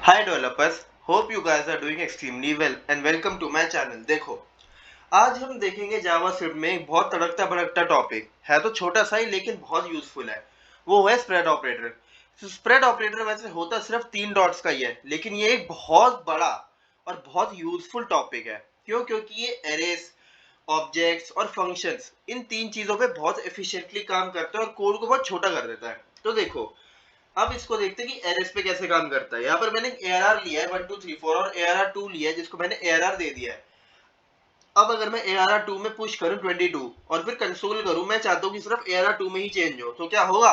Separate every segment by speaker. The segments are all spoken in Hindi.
Speaker 1: Hi developers, hope you guys are doing extremely well and welcome to my channel. देखो, आज हम देखेंगे जावास्क्रिप्ट में एक बहुत तड़कता भड़कता टॉपिक है, तो छोटा सा ही लेकिन बहुत यूजफुल है। वो है स्प्रेड ऑपरेटर। स्प्रेड ऑपरेटर वैसे होता सिर्फ 3 डॉट्स का ही है, लेकिन ये एक बहुत बड़ा और बहुत यूजफुल टॉपिक है। क्यों? क्योंकि ये एरेस, ऑब्जेक्ट्स और फंक्शंस, इन 3 चीजों पे बहुत एफिशिएंटली काम करता है और कोड को बहुत छोटा कर देता है। तो देखो, अब इसको देखते हैं कि एरएस पे कैसे काम करता है। यहाँ पर मैंने एआरआर लिया है 1 2 3 4 और एआरआर 2 लिया है, जिसको मैंने एआरआर दे दिया है। अब अगर मैं एआरआर 2 में पुश करूं 22 और फिर कंसोल करूं, मैं चाहता हूं कि सिर्फ एआरआर 2 में ही चेंज हो, तो क्या होगा?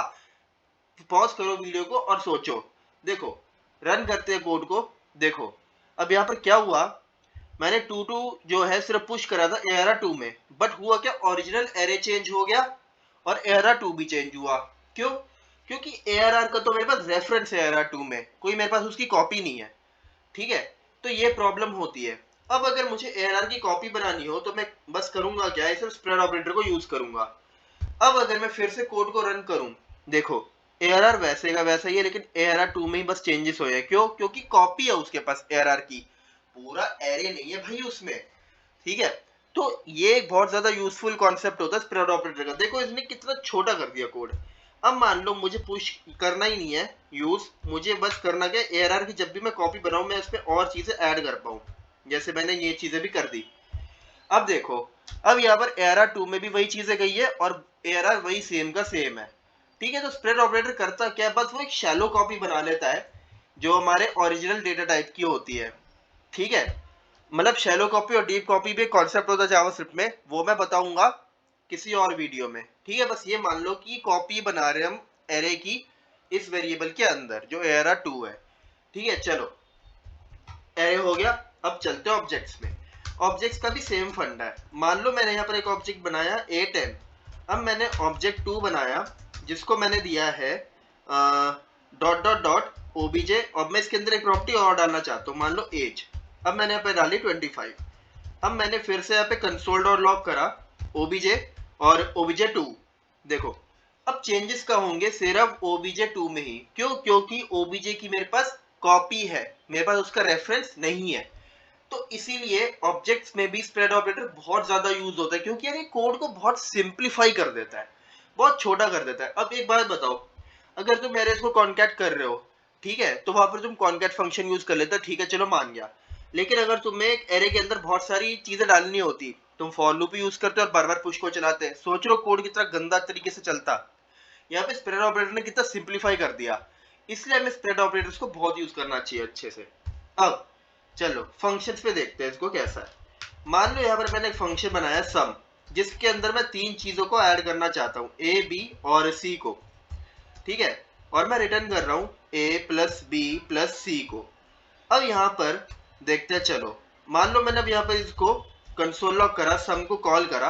Speaker 1: पॉज करो वीडियो को और सोचो। देखो, रन करते हैं कोड को। देखो, अब यहाँ पर क्या हुआ, मैंने 2 2 जो है सिर्फ पुश करा था एआरआर 2 में, बट हुआ क्या, ओरिजिनल एरे चेंज हो गया और एआरआर 2 भी चेंज हुआ। क्यों? क्योंकि एआरआर का तो मेरे पास रेफरेंस है एआरआर 2 में, कोई मेरे पास उसकी कॉपी नहीं है। ठीक है, तो ये प्रॉब्लम होती है। अब अगर मुझे एआरआर की कॉपी बनानी हो तो मैं बस करूंगा क्या, सिर्फ स्प्रेड ऑपरेटर को यूज करूंगा। अब अगर मैं फिर से कोड को रन करूं, देखो, एआरआर वैसे का वैसा ही है, लेकिन एआरआर 2 में ही बस चेंजेस हुए हैं। क्यों? क्योंकि कॉपी है उसके पास एआरआर की, पूरा एरे नहीं है भाई उसमें। ठीक है, तो ये एक बहुत ज्यादा यूजफुल कॉन्सेप्ट होता है स्प्रेड ऑपरेटर का। देखो, इसने कितना छोटा कर दिया कोड। अब मान लो मुझे पुश करना ही नहीं है यूज, मुझे बस करना क्या, एआरआर की जब भी मैं कॉपी बनाऊं, मैं इसमें और चीजें ऐड कर पाऊं, जैसे मैंने ये चीजें भी कर दी। अब देखो, अब यहाँ पर एआरआर 2 में भी वही चीजें गई है और एआरआर वही सेम का सेम है। ठीक है, तो स्प्रेड ऑपरेटर करता क्या है, बस वो एक शैलो कॉपी बना लेता है जो हमारे ओरिजिनल डेटा टाइप की होती है। ठीक है, मतलब शैलो कॉपी और डीप कॉपी भी कॉन्सेप्ट होता है जावास्क्रिप्ट में, वो मैं बताऊंगा किसी और वीडियो में। ठीक है, बस ये मान लो कि कॉपी बना रहे हम एरे की इस वेरिएबल के अंदर जो एरा 2 है। ठीक है, चलो, एरे हो गया। अब चलते हैं ऑब्जेक्ट्स में। ऑब्जेक्ट्स का भी सेम फंडा है। मान लो मैंने यहाँ पर एक ऑब्जेक्ट बनाया A10। अब मैंने ऑब्जेक्ट 2 बनाया, जिसको मैंने दिया है डॉट डॉट डॉट ओबीजे। अब मैं इसके अंदर एक प्रॉपर्टी और डालना चाहता हूँ, मान लो एज। अब मैंने यहाँ पे डाली 25। अब मैंने फिर से यहाँ पे कंसोल डॉट लॉग करा ओबीजे और ओबीजे 2। देखो, अब चेंजेस का होंगे सिर्फ ओबीजे 2 में ही। क्यों? क्योंकि ओबीजे की मेरे पास कॉपी है, मेरे पास उसका रेफरेंस नहीं है। तो इसीलिए ऑब्जेक्ट्स में भी स्प्रेड ऑपरेटर बहुत ज्यादा यूज होता है, क्योंकि यार ये कोड को बहुत सिंप्लीफाई कर देता है, बहुत छोटा कर देता है। अब एक बात बताओ, अगर तुम एरेस को कॉन्कैट कर रहे हो, ठीक है, तो वहां पर तुम कॉन्कैट फंक्शन यूज कर लेते, ठीक है, चलो मान गया। लेकिन अगर तुम्हें एक एरे के अंदर बहुत सारी चीजें डालनी होती, तुम फॉर लूप यूज करते और बार बार पुश को चलाते, सोच लो कोड कितना गंदा तरीके से चलता। यहाँ पे स्प्रेड ऑपरेटर ने कितना सिंप्लीफाई कर दिया, इसलिए हमें स्प्रेड ऑपरेटर्स को बहुत यूज करना चाहिए अच्छे से। अब चलो फंक्शंस पे देखते हैं इसको कैसा है। मान लो यहाँ पर मैंने एक फंक्शन बनाया सम, जिसके अंदर मैं 3 चीजों को ऐड करना चाहता हूँ, ए बी और सी को। ठीक है, और मैं रिटर्न कर रहा हूँ ए प्लस बी प्लस सी को। अब यहाँ पर देखते हैं, चलो, मान लो मैंने अब यहाँ पर इसको कंसोल लॉग करा, सम को कॉल करा।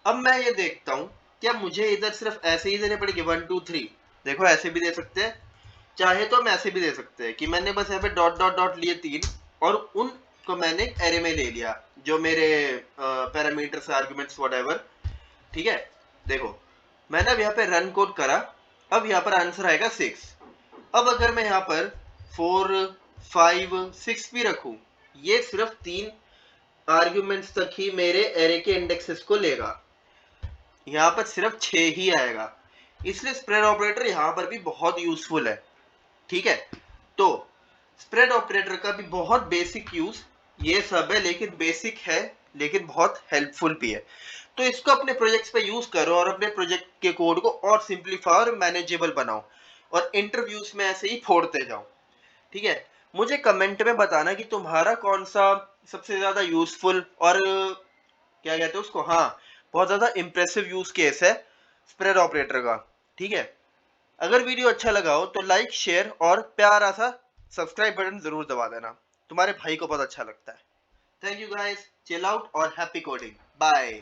Speaker 1: अब मैं ये देखता हूँ, क्या मुझे इधर सिर्फ ऐसे ही देने पड़ेगी 1 2 3? देखो, ऐसे भी दे सकते हैं, चाहे तो हम ऐसे भी दे सकते हैं कि मैंने बस यहाँ पे डॉट डॉट डॉट लिए 3 और उनको मैंने एरे में ले लिया, जो मेरे पैरामीटर्स आर्गुमेंट्स व्हाटएवर। ठीक है, देखो, मैंने अब यहाँ पे रन कोड करा। अब यहाँ पर आंसर आएगा 6। अब अगर मैं यहाँ पर 4 5 6 भी रखूं, ये सिर्फ 3 आर्ग्यूमेंट्स तक ही मेरे एरे के इंडेक्सेस को लेगा, यहाँ पर सिर्फ 6 ही आएगा। इसलिए स्प्रेड ऑपरेटर यहाँ पर भी बहुत यूजफुल है। ठीक है, तो स्प्रेड ऑपरेटर का भी बहुत बेसिक यूज ये सब है, लेकिन बेसिक है लेकिन बहुत हेल्पफुल भी है। तो इसको अपने प्रोजेक्ट्स पे यूज करो और अपने प्रोजेक्ट के कोड को और सिंप्लीफाई और मैनेजेबल बनाओ, और इंटरव्यूज में ऐसे ही फोड़ते जाओ। ठीक है, मुझे कमेंट में बताना कि तुम्हारा कौन सा सबसे ज्यादा यूजफुल और क्या कहते हैं उसको, हाँ, बहुत ज्यादा इंप्रेसिव यूज केस है स्प्रेड ऑपरेटर का। ठीक है, अगर वीडियो अच्छा लगा हो तो लाइक शेयर और प्यारा सा सब्सक्राइब बटन जरूर दबा देना, तुम्हारे भाई को बहुत अच्छा लगता है। Thank you guys, chill out और हैप्पी कोडिंग, बाय।